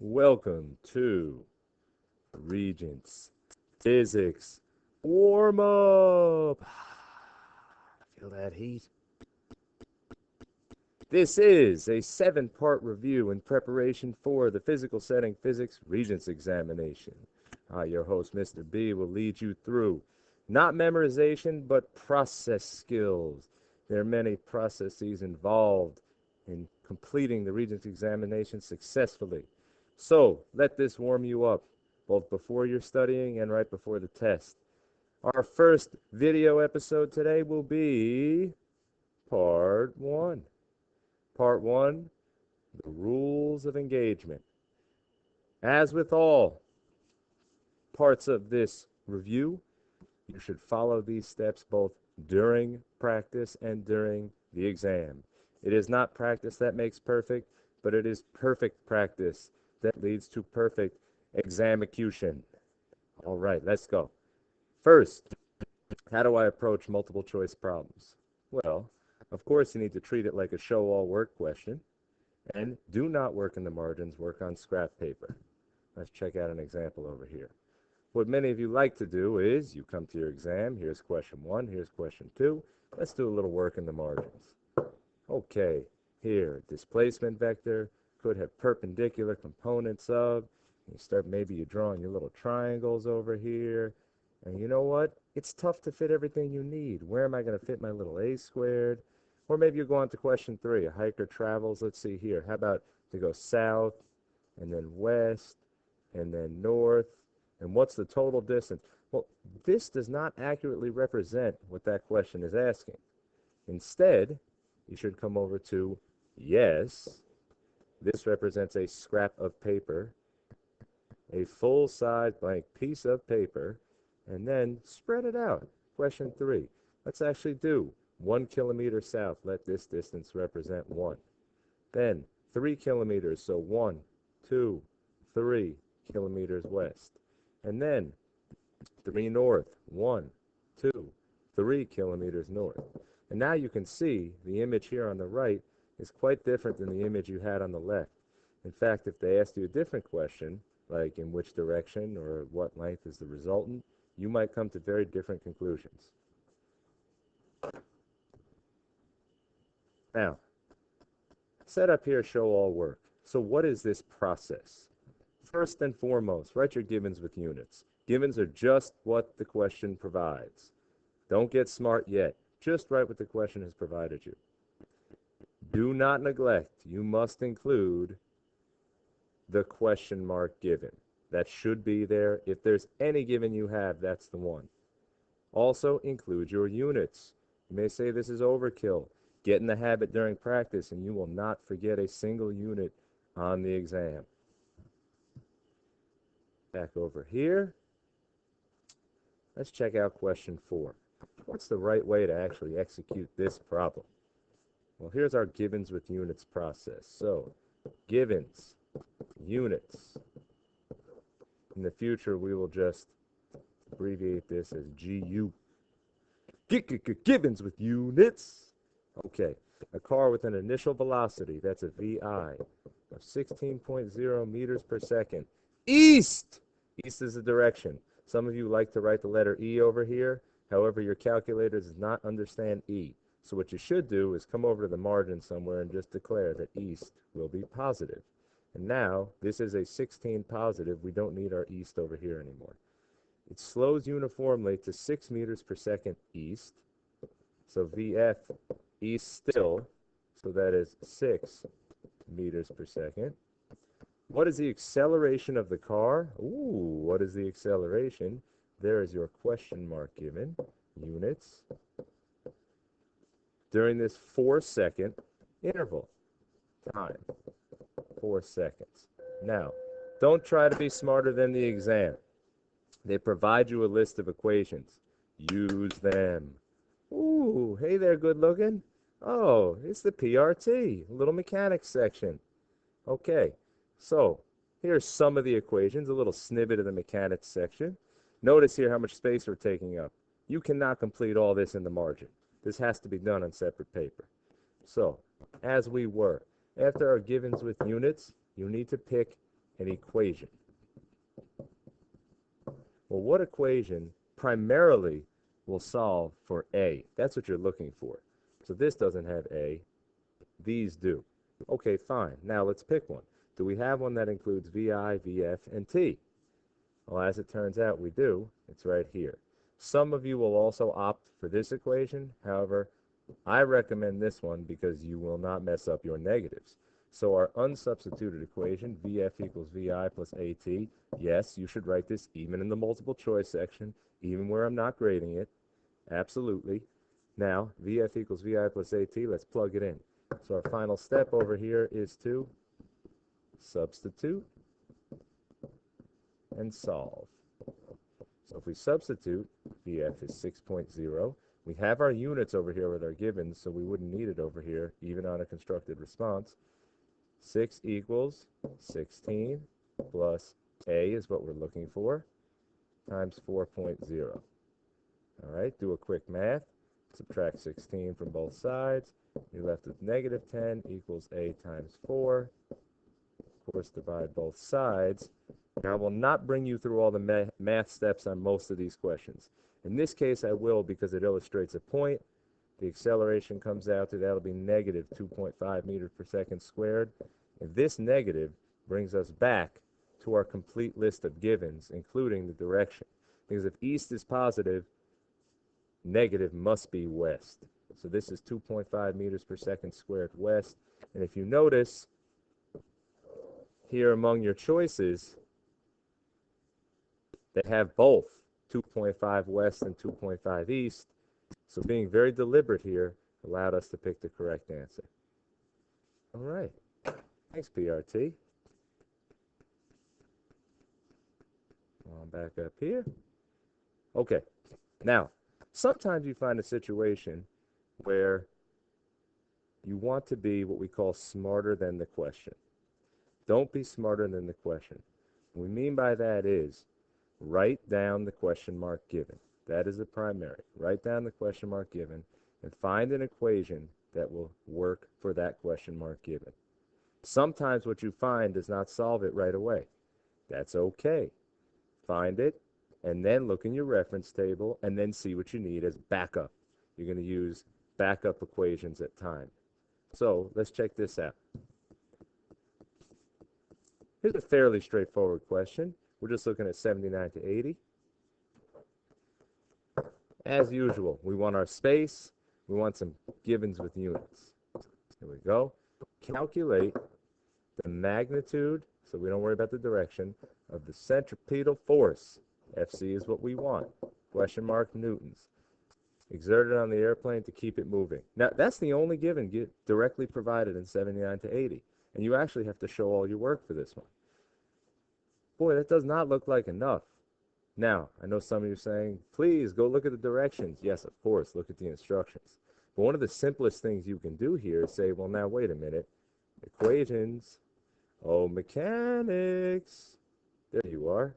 Welcome to Regents Physics Warm Up. Feel that heat? This is a 7-part review in preparation for the Physical Setting Physics Regents Examination. Your host, Mr. B, will lead you through not memorization, but process skills. There are many processes involved in completing the Regents Examination successfully. So let this warm you up, both before you're studying and right before the test. Our first video episode today will be Part 1. Part 1, the rules of engagement. As with all parts of this review, you should follow these steps both during practice and during the exam. It is not practice that makes perfect, but it is perfect practice that leads to perfect examecution. All right, let's go. First, how do I approach multiple choice problems? Well, of course, you need to treat it like a show-all work question. And do not work in the margins, work on scrap paper. Let's check out an example over here. What many of you like to do is you come to your exam, here's question 1, here's question 2. Let's do a little work in the margins. Okay, here, displacement vector could have perpendicular components of. Maybe you're drawing your little triangles over here. And you know what? It's tough to fit everything you need. Where am I going to fit my little a squared? Or maybe you go on to question 3. A hiker travels, let's see here. How about to go south, and then west, and then north? And what's the total distance? Well, this does not accurately represent what that question is asking. Instead, you should come over to yes. This represents a scrap of paper, a full-size blank piece of paper, and then spread it out. Question 3. Let's actually do 1 kilometer south. Let this distance represent 1. Then 3 kilometers, so 1, 2, 3 kilometers west. And then 3 north, 1, 2, 3 kilometers north. And now you can see the image here on the right is quite different than the image you had on the left. In fact, if they asked you a different question, like in which direction or what length is the resultant, you might come to very different conclusions. Now, set up here show all work. So what is this process? First and foremost, write your givens with units. Givens are just what the question provides. Don't get smart yet. Just write what the question has provided you. Do not neglect. You must include the question mark given. That should be there. If there's any given you have, that's the one. Also, include your units. You may say this is overkill. Get in the habit during practice, and you will not forget a single unit on the exam. Back over here. Let's check out question 4. What's the right way to actually execute this problem? Well, here's our givens with units process. So, givens, units. In the future, we will just abbreviate this as GU. Givens with units. Okay, a car with an initial velocity, that's a VI, of 16.0 meters per second. East! East is the direction. Some of you like to write the letter E over here. However, your calculator does not understand E. So what you should do is come over to the margin somewhere and just declare that east will be positive. And now, this is a 16 positive. We don't need our east over here anymore. It slows uniformly to 6 meters per second east. So VF east still, so that is 6 meters per second. What is the acceleration of the car? Ooh, what is the acceleration? There is your question mark given. Units. During this 4-second interval. Time. 4 seconds. Now, don't try to be smarter than the exam. They provide you a list of equations. Use them. Ooh, hey there, good looking. Oh, it's the PRT, little mechanics section. Okay, so here's some of the equations, a little snippet of the mechanics section. Notice here how much space we're taking up. You cannot complete all this in the margin. This has to be done on separate paper. So, as we were, after our givens with units, you need to pick an equation. Well, what equation primarily will solve for A? That's what you're looking for. So this doesn't have A. These do. Okay, fine. Now let's pick one. Do we have one that includes VI, VF, and T? Well, as it turns out, we do. It's right here. Some of you will also opt for this equation. However, I recommend this one because you will not mess up your negatives. So our unsubstituted equation, VF equals VI plus AT, yes, you should write this even in the multiple choice section, even where I'm not grading it. Absolutely. Now, VF equals VI plus AT, let's plug it in. So our final step over here is to substitute and solve. So if we substitute, VF is 6.0. We have our units over here with our givens, so we wouldn't need it over here, even on a constructed response. 6 equals 16 plus A is what we're looking for, times 4.0. All right, do a quick math. Subtract 16 from both sides. You're left with negative 10 equals A times 4. Of course, divide both sides. Now, I will not bring you through all the math steps on most of these questions. In this case, I will because it illustrates a point. The acceleration comes out to, that'll be negative 2.5 meters per second squared. And this negative brings us back to our complete list of givens, including the direction. Because if east is positive, negative must be west. So this is 2.5 meters per second squared west. And if you notice, here among your choices, they have both 2.5 west and 2.5 east. So being very deliberate here allowed us to pick the correct answer. All right. Thanks, PRT. On back up here. Okay. Now, sometimes you find a situation where you want to be what we call smarter than the question. Don't be smarter than the question. What we mean by that is write down the question mark given. That is the primary. Write down the question mark given and find an equation that will work for that question mark given. Sometimes what you find does not solve it right away. That's okay. Find it, and then look in your reference table, and then see what you need as backup. You're going to use backup equations at time. So let's check this out. Here's a fairly straightforward question. We're just looking at 79 to 80. As usual, we want our space. We want some givens with units. Here we go. Calculate the magnitude, so we don't worry about the direction, of the centripetal force. FC is what we want. Question mark newtons. Exerted on the airplane to keep it moving. Now, that's the only given directly provided in 79 to 80. And you actually have to show all your work for this one. Boy, that does not look like enough. Now, I know some of you are saying, please go look at the directions. Yes, of course, look at the instructions. But one of the simplest things you can do here is say, well, now, wait a minute. Equations. Oh, mechanics. There you are.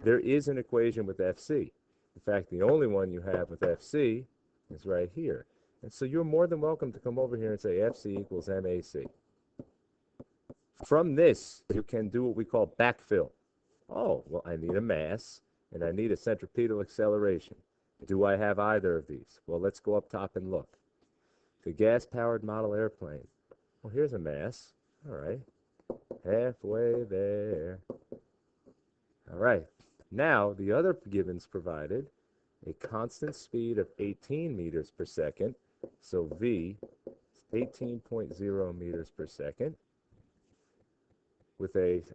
There is an equation with FC. In fact, the only one you have with FC is right here. And so you're more than welcome to come over here and say FC equals MAC. From this, you can do what we call backfill. Oh, well, I need a mass, and I need a centripetal acceleration. Do I have either of these? Well, let's go up top and look. The gas-powered model airplane. Well, here's a mass. All right. Halfway there. All right. Now, the other givens provided, a constant speed of 18 meters per second. So V is 18.0 meters per second.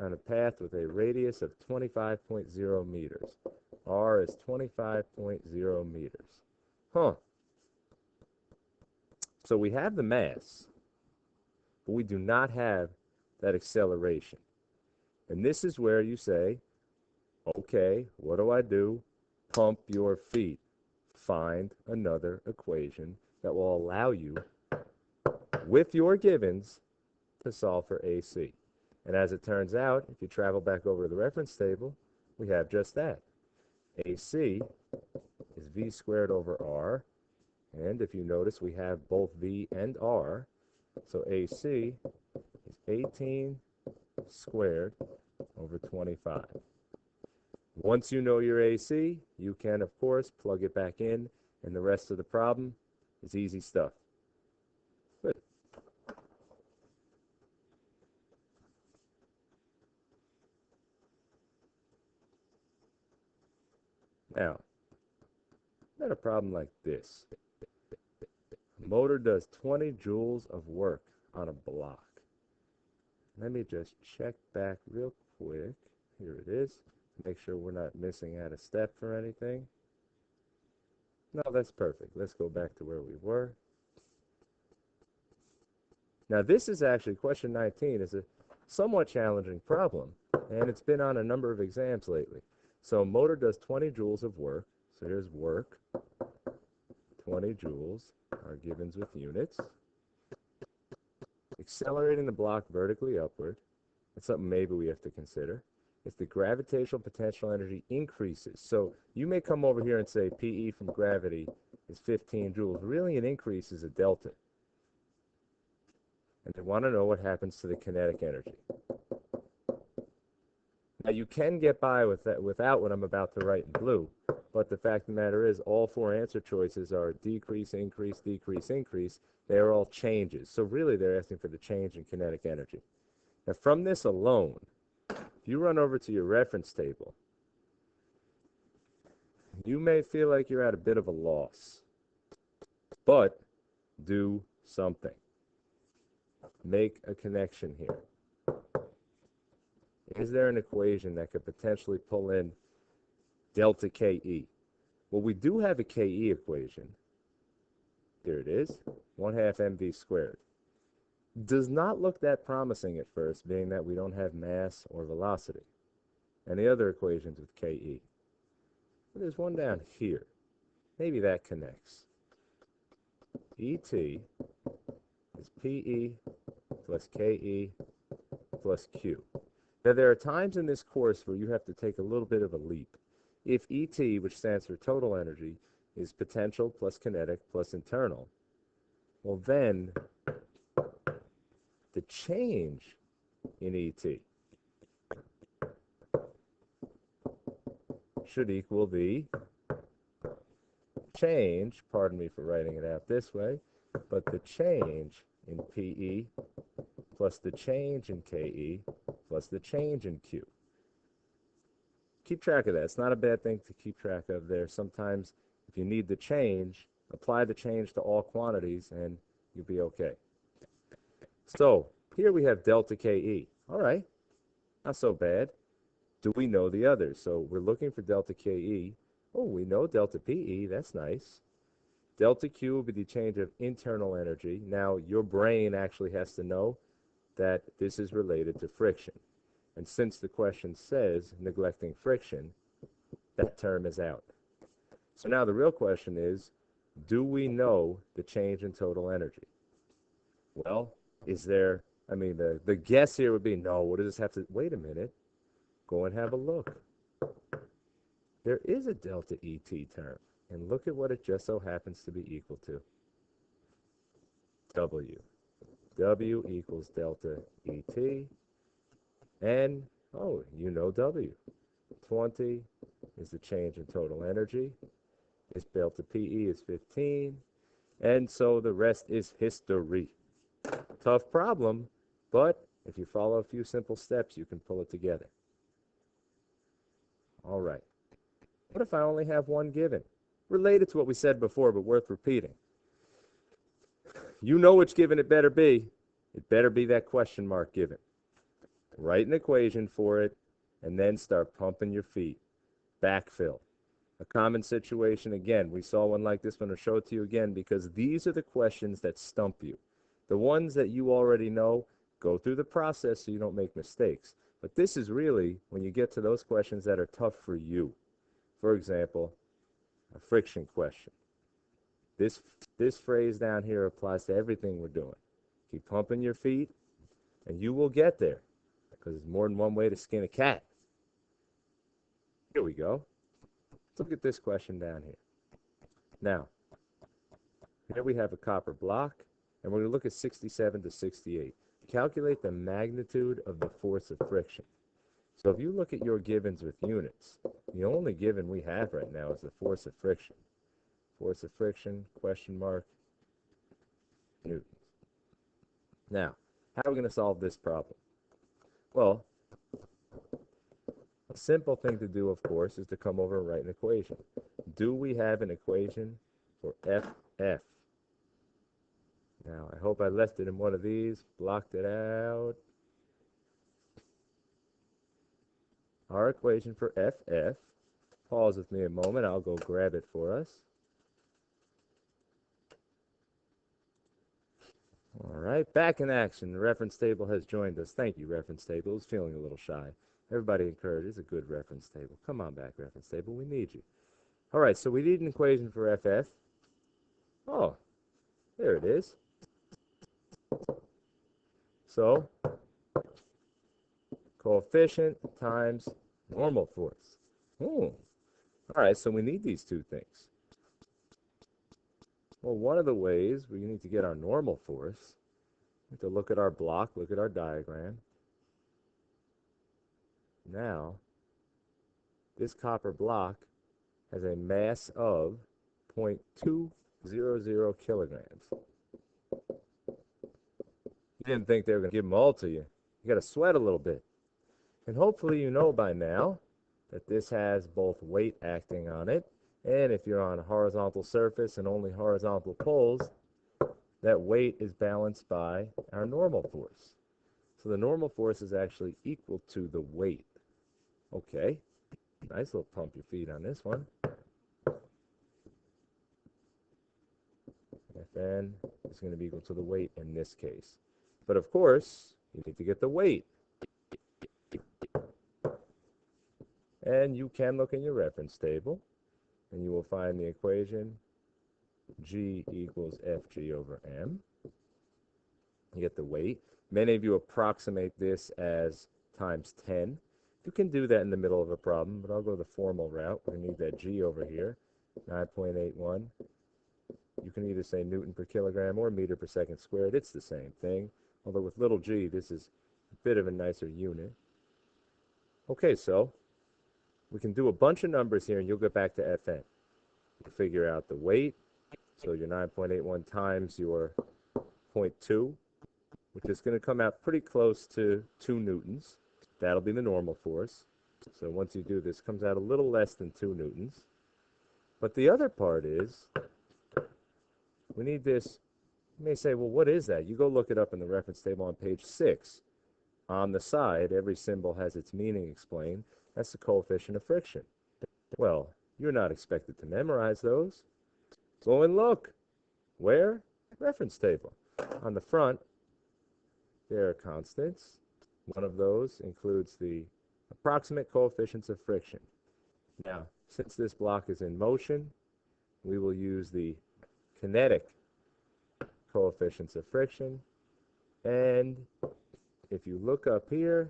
On a path with a radius of 25.0 meters. R is 25.0 meters. So we have the mass, but we do not have that acceleration. And this is where you say, okay, what do? Pump your feet. Find another equation that will allow you, with your givens, to solve for AC. And as it turns out, if you travel back over to the reference table, we have just that. AC is V squared over R. And if you notice, we have both V and R. So AC is 18 squared over 25. Once you know your AC, you can, of course, plug it back in, and the rest of the problem is easy stuff. Good. Now, got a problem like this. A motor does 20 joules of work on a block. Let me just check back real quick. Here it is. Make sure we're not missing out a step or anything. No, that's perfect. Let's go back to where we were. Now, this is actually, question 19 is a somewhat challenging problem, and it's been on a number of exams lately. So a motor does 20 joules of work. So here's work. 20 joules are givens with units. Accelerating the block vertically upward. That's something maybe we have to consider. If the gravitational potential energy increases. So you may come over here and say PE from gravity is 15 joules. Really, an increase is a delta. And they want to know what happens to the kinetic energy. Now, you can get by with that, without what I'm about to write in blue, but the fact of the matter is all four answer choices are decrease, increase, decrease, increase. They're all changes. So really, they're asking for the change in kinetic energy. Now, from this alone, if you run over to your reference table, you may feel like you're at a bit of a loss, but do something. Make a connection here. Is there an equation that could potentially pull in delta KE? Well, we do have a KE equation. Here it is, 1/2 mv squared. Does not look that promising at first, being that we don't have mass or velocity. Any other equations with KE? Well, there's one down here. Maybe that connects. ET is PE plus KE plus Q. Now, there are times in this course where you have to take a little bit of a leap. If ET, which stands for total energy, is potential plus kinetic plus internal, well then, the change in ET should equal the change, pardon me for writing it out this way, but the change in PE plus the change in KE plus the change in Q. Keep track of that. It's not a bad thing to keep track of there. Sometimes if you need the change, apply the change to all quantities and you'll be okay. So here we have delta KE. All right, not so bad. Do we know the others? So we're looking for delta KE. Oh, we know delta PE. That's nice. Delta Q will be the change of internal energy. Now, your brain actually has to know that this is related to friction. And since the question says neglecting friction, that term is out. So now the real question is, do we know the change in total energy? Well, is there, the guess here would be, no, what does this have to, wait a minute, go and have a look. There is a delta ET term, and look at what it just so happens to be equal to. W. W equals delta ET, and, oh, you know W. 20 is the change in total energy. This delta PE is 15, and so the rest is history. Tough problem, but if you follow a few simple steps, you can pull it together. All right. What if I only have one given? Related to what we said before, but worth repeating. You know which given it better be. It better be that question mark given. Write an equation for it, and then start pumping your feet. Backfill. A common situation, again, we saw one like this one, I'll show it to you again, because these are the questions that stump you. The ones that you already know, go through the process so you don't make mistakes. But this is really when you get to those questions that are tough for you. For example, a friction question. This phrase down here applies to everything we're doing. Keep pumping your feet, and you will get there, because there's more than one way to skin a cat. Here we go. Let's look at this question down here. Now, here we have a copper block, and we're going to look at 67 to 68. calculate the magnitude of the force of friction. So if you look at your givens with units, the only given we have right now is the force of friction. Force of friction, question mark, newtons. Now, how are we going to solve this problem? Well, a simple thing to do, of course, is to come over and write an equation. Do we have an equation for FF? Now, I hope I left it in one of these, blocked it out. Our equation for FF, pause with me a moment, I'll go grab it for us. All right, back in action. The reference table has joined us. Thank you, reference table. It was feeling a little shy. Everybody encouraged. It's a good reference table. Come on back, reference table. We need you. All right, so we need an equation for FF. Oh, there it is. So, coefficient times normal force. All right, so we need these two things. Well, one of the ways we need to get our normal force, we have to look at our block, look at our diagram. Now, this copper block has a mass of 0.200 kilograms. You didn't think they were going to give them all to you. You got to sweat a little bit. And hopefully you know by now that this has both weight acting on it, and if you're on a horizontal surface and only horizontal poles, that weight is balanced by our normal force. So the normal force is actually equal to the weight. Okay, nice little pump your feet on this one. Fn is going to be equal to the weight in this case. But of course, you need to get the weight. And you can look in your reference table, and you will find the equation G equals Fg over m. You get the weight. Many of you approximate this as times 10. You can do that in the middle of a problem, but I'll go the formal route. We're going to need that G over here, 9.81. You can either say Newton per kilogram or meter per second squared. It's the same thing, although with little g, this is a bit of a nicer unit. Okay, so we can do a bunch of numbers here, and you'll get back to Fn. You figure out the weight, so your 9.81 times your 0.2, which is going to come out pretty close to 2 newtons. That'll be the normal force. So once you do this, it comes out a little less than 2 newtons. But the other part is, we need this. You may say, well, what is that? You go look it up in the reference table on page 6. On the side, every symbol has its meaning explained. That's the coefficient of friction. Well, you're not expected to memorize those. Go and look. Where? Reference table. On the front, there are constants. One of those includes the approximate coefficients of friction. Now, since this block is in motion, we will use the kinetic coefficients of friction. And if you look up here,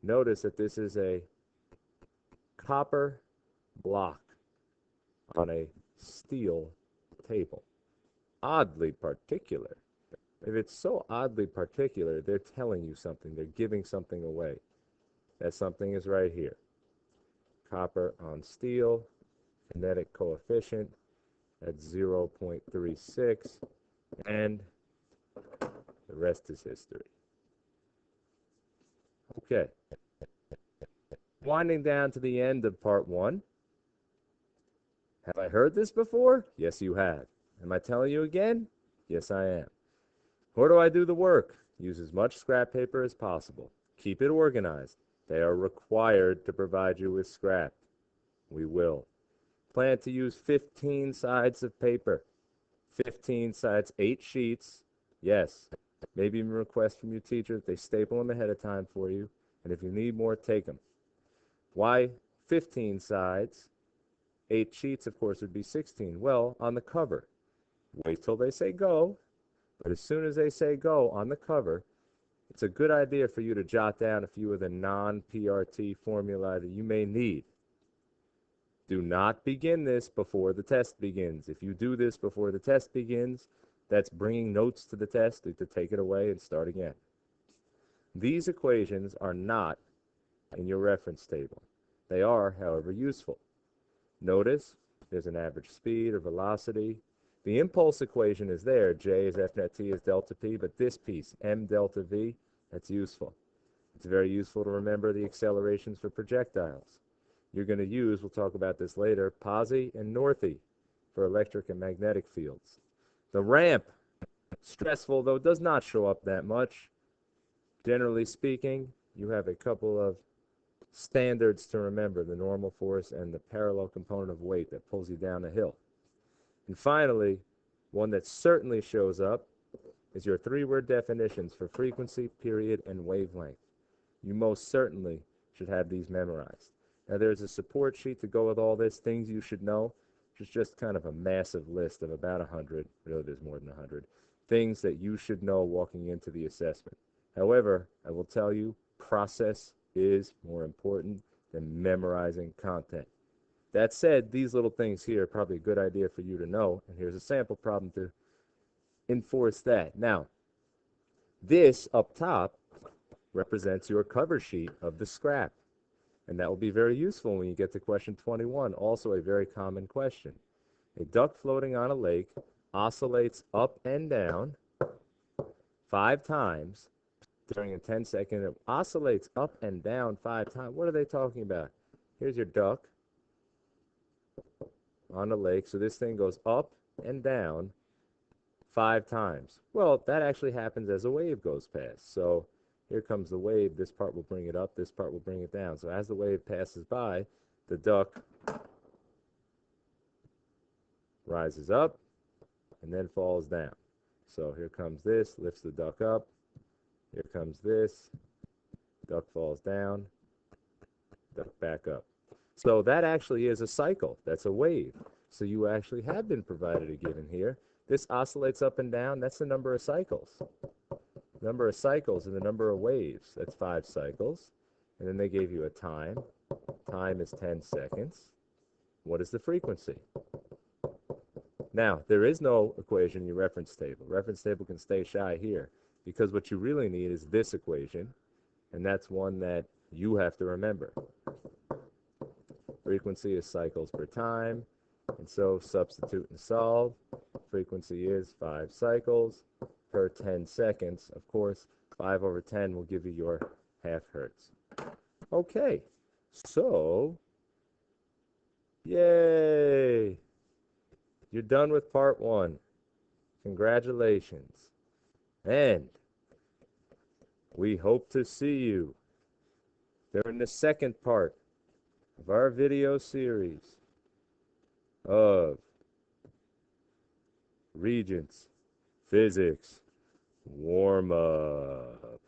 notice that this is a copper block on a steel table. Oddly particular. If it's so oddly particular, they're telling you something. They're giving something away. That something is right here. Copper on steel, kinetic coefficient at 0.36, and the rest is history. Okay. Winding down to the end of part 1. Have I heard this before? Yes, you have. Am I telling you again? Yes, I am. Where do I do the work? Use as much scrap paper as possible. Keep it organized. They are required to provide you with scrap. We will. Plan to use 15 sides of paper. 15 sides, 8 sheets. Yes. Maybe even request from your teacher that they staple them ahead of time for you. And if you need more, take them. Why 15 sides? 8 sheets, of course, would be 16. Well, on the cover. Wait till they say go. But as soon as they say go on the cover, it's a good idea for you to jot down a few of the non-PRT formulae that you may need. Do not begin this before the test begins. If you do this before the test begins, that's bringing notes to the test to take it away and start again. These equations are not in your reference table. They are, however, useful. Notice there's an average speed or velocity. The impulse equation is there. J is F net T is delta P, but this piece, M delta V, that's useful. It's very useful to remember the accelerations for projectiles. You're going to use, we'll talk about this later, posi and northy for electric and magnetic fields. The ramp, stressful, though does not show up that much. Generally speaking, you have a couple of standards to remember, the normal force and the parallel component of weight that pulls you down a hill. And finally, one that certainly shows up is your three-word definitions for frequency, period, and wavelength. You most certainly should have these memorized. Now, there's a support sheet to go with all this, things you should know, which is just kind of a massive list of about 100, really there's more than 100, things that you should know walking into the assessment. However, I will tell you, process is more important than memorizing content. That said, these little things here are probably a good idea for you to know, and here's a sample problem to enforce that. Now, this up top represents your cover sheet of the scrap, and that will be very useful when you get to question 21, also a very common question. A duck floating on a lake oscillates up and down 5 times during a 10-second. It oscillates up and down 5 times. What are they talking about? Here's your duck on the lake. So this thing goes up and down 5 times. Well, that actually happens as a wave goes past. So here comes the wave. This part will bring it up. This part will bring it down. So as the wave passes by, the duck rises up and then falls down. So here comes this, lifts the duck up. Here comes this, duck falls down, duck back up. So that actually is a cycle. That's a wave. So you actually have been provided a given here. This oscillates up and down. That's the number of cycles. Number of cycles and the number of waves. That's 5 cycles. And then they gave you a time. Time is 10 seconds. What is the frequency? Now, there is no equation in your reference table. Reference table can stay shy here, because what you really need is this equation, and that's one that you have to remember. Frequency is cycles per time, and so substitute and solve. Frequency is 5 cycles per 10 seconds. Of course, 5 over 10 will give you your half hertz. Okay, so, yay! You're done with part 1. Congratulations. And we hope to see you during the second part of our video series of Regents Physics Warm-Up.